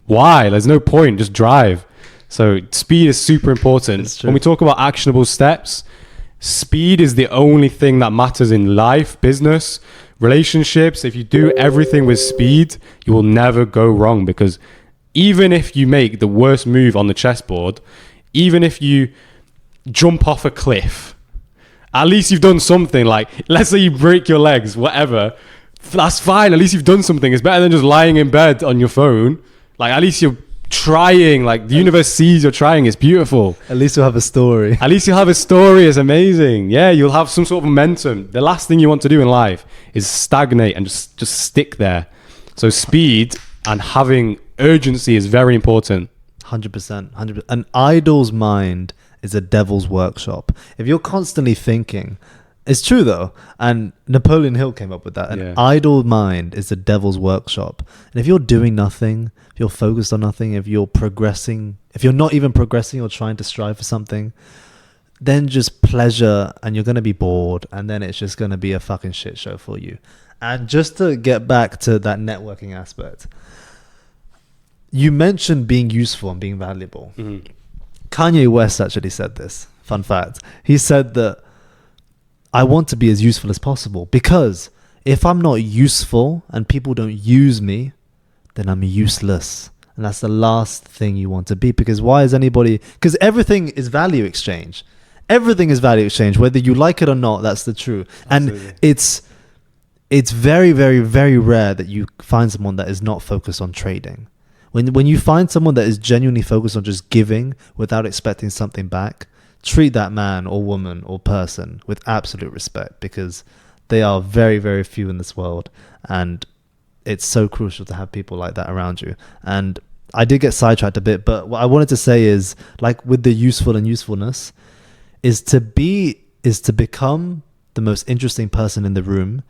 Why? There's no point. Just drive. So speed is super important. When we talk about actionable steps, speed is the only thing that matters in life, business, relationships. If you do everything with speed, you will never go wrong, because even if you make the worst move on the chessboard, even if you jump off a cliff, at least you've done something. Like, let's say you break your legs, whatever, that's fine. At least you've done something. It's better than just lying in bed on your phone. Like, at least you're trying. Like, the universe sees you're trying. It's beautiful. At least you'll have a story. At least you'll have a story. It's amazing. Yeah, you'll have some sort of momentum. The last thing you want to do in life is stagnate and just stick there. So speed and having urgency is very important. 100%. An idle's mind is a devil's workshop. If you're constantly thinking, it's true though, and Napoleon Hill came up with that. An idle mind is the devil's workshop. And if you're doing nothing, if you're focused on nothing, if you're progressing, if you're not even progressing or trying to strive for something, then just pleasure, and you're going to be bored, and then it's just going to be a fucking shit show for you. And just to get back to that networking aspect, you mentioned being useful and being valuable. Mm-hmm. Kanye West actually said this. Fun fact. He said that I want to be as useful as possible, because if I'm not useful and people don't use me, then I'm useless. And that's the last thing you want to be, because because everything is value exchange. Everything is value exchange, whether you like it or not. That's the truth. Absolutely. And it's very, very, very rare that you find someone that is not focused on trading. When you find someone that is genuinely focused on just giving without expecting something back, treat that man or woman or person with absolute respect, because they are very, very few in this world. And it's so crucial to have people like that around you. And I did get sidetracked a bit, but what I wanted to say is, like with the useful and usefulness, is to become the most interesting person in the room.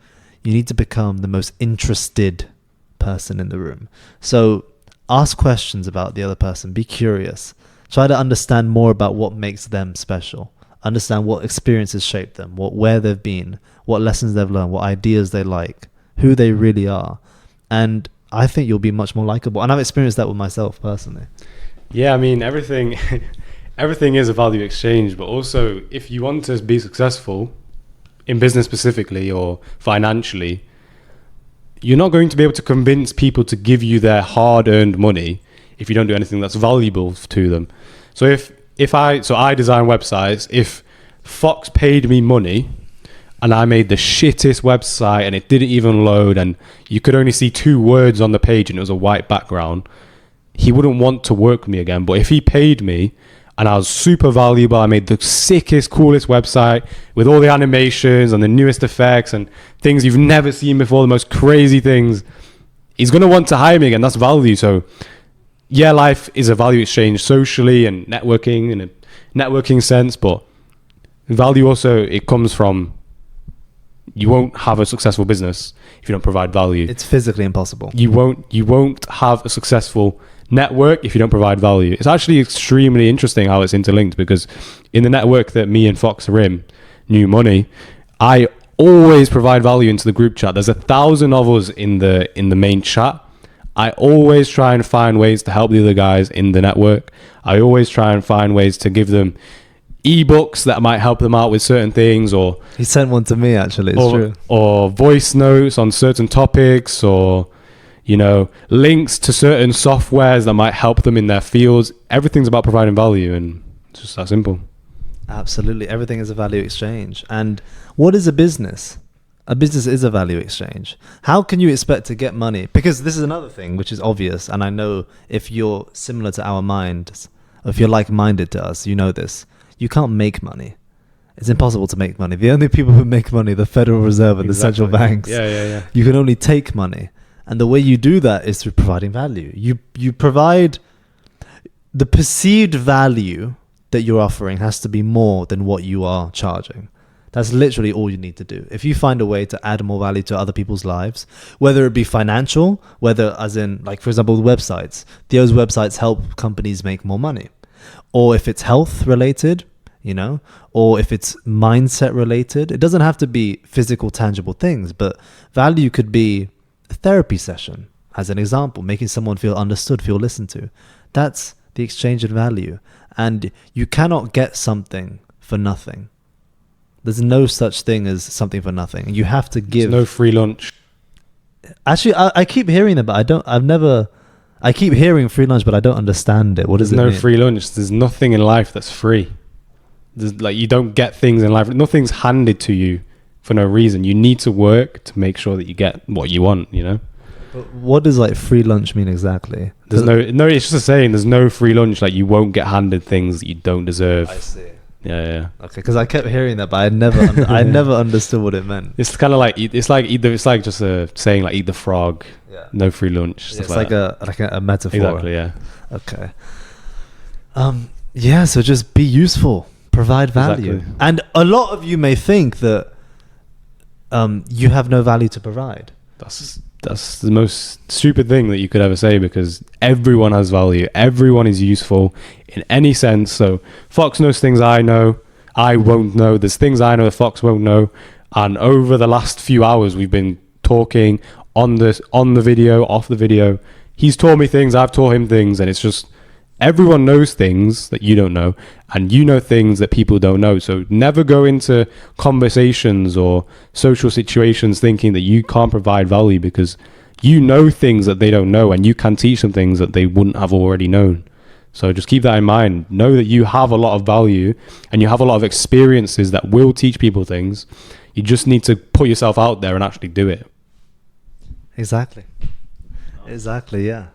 You need to become the most interested person in the room. So ask questions about the other person. Be curious. Try to understand more about what makes them special. Understand what experiences shaped them, where they've been, what lessons they've learned, what ideas they like, who they really are. And I think you'll be much more likable. And I've experienced that with myself personally. Yeah, I mean, everything is a value exchange. But also, if you want to be successful in business specifically or financially, you're not going to be able to convince people to give you their hard-earned money if you don't do anything that's valuable to them. So I design websites. If Fox paid me money and I made the shittest website and it didn't even load and you could only see 2 words on the page and it was a white background, he wouldn't want to work with me again. But if he paid me and I was super valuable, I made the sickest, coolest website with all the animations and the newest effects and things you've never seen before, the most crazy things, he's going to want to hire me again. That's value. So yeah, life is a value exchange socially and networking in a networking sense, but value also, it comes from, you won't have a successful business if you don't provide value. It's physically impossible. You won't have a successful network if you don't provide value. It's actually extremely interesting how it's interlinked, because in the network that me and Fox are in, New Money, I always provide value into the group chat. There's 1,000 of us in the main chat. I always try and find ways to help the other guys in the network. I always try and find ways to give them ebooks that might help them out with certain things, or He sent one to me, actually. It's true. or voice notes on certain topics, or links to certain softwares that might help them in their fields. Everything's about providing value, and it's just that simple. Absolutely. Everything is a value exchange. And what is a business? A business is a value exchange. How can you expect to get money? Because this is another thing which is obvious, and I know if you're similar to our minds, or if you're like-minded to us, you know this. You can't make money. It's impossible to make money. The only people who make money are the Federal Reserve and the central banks. Yeah. You can only take money. And the way you do that is through providing value. You provide the perceived value that you're offering has to be more than what you are charging. That's literally all you need to do. If you find a way to add more value to other people's lives, whether it be financial, whether as in, like, for example, websites, those websites help companies make more money. Or if it's health related, or if it's mindset related, it doesn't have to be physical, tangible things, but value could be a therapy session, as an example, making someone feel understood, feel listened to. That's the exchange in value. And you cannot get something for nothing. There's no such thing as something for nothing. You have to give. There's no free lunch. Actually, I keep hearing that, but I keep hearing free lunch, but I don't understand it. What does it mean? There's no free lunch. There's nothing in life that's free. You don't get things in life. Nothing's handed to you for no reason. You need to work to make sure that you get what you want, But what does free lunch mean exactly? There's no, it's just a saying. There's no free lunch. You won't get handed things that you don't deserve. I see. Yeah. Okay, because I kept hearing that, but I never understood what it meant. It's kind of it's like just a saying, like, eat the frog. Yeah. No free lunch. It's like a metaphor. Exactly. Yeah. Okay. Yeah. So just be useful, provide value, Exactly. and a lot of you may think that you have no value to provide. That's the most stupid thing that you could ever say, because everyone has value. Everyone is useful in any sense. So Fox knows things I know, I won't know. There's things I know that Fox won't know. And over the last few hours, we've been talking on the video, off the video. He's taught me things, I've taught him things, and it's just, everyone knows things that you don't know, and you know things that people don't know. So never go into conversations or social situations thinking that you can't provide value, because you know things that they don't know, and you can teach them things that they wouldn't have already known. So just keep that in mind. Know that you have a lot of value, and you have a lot of experiences that will teach people things. You just need to put yourself out there and actually do it. Exactly. Yeah.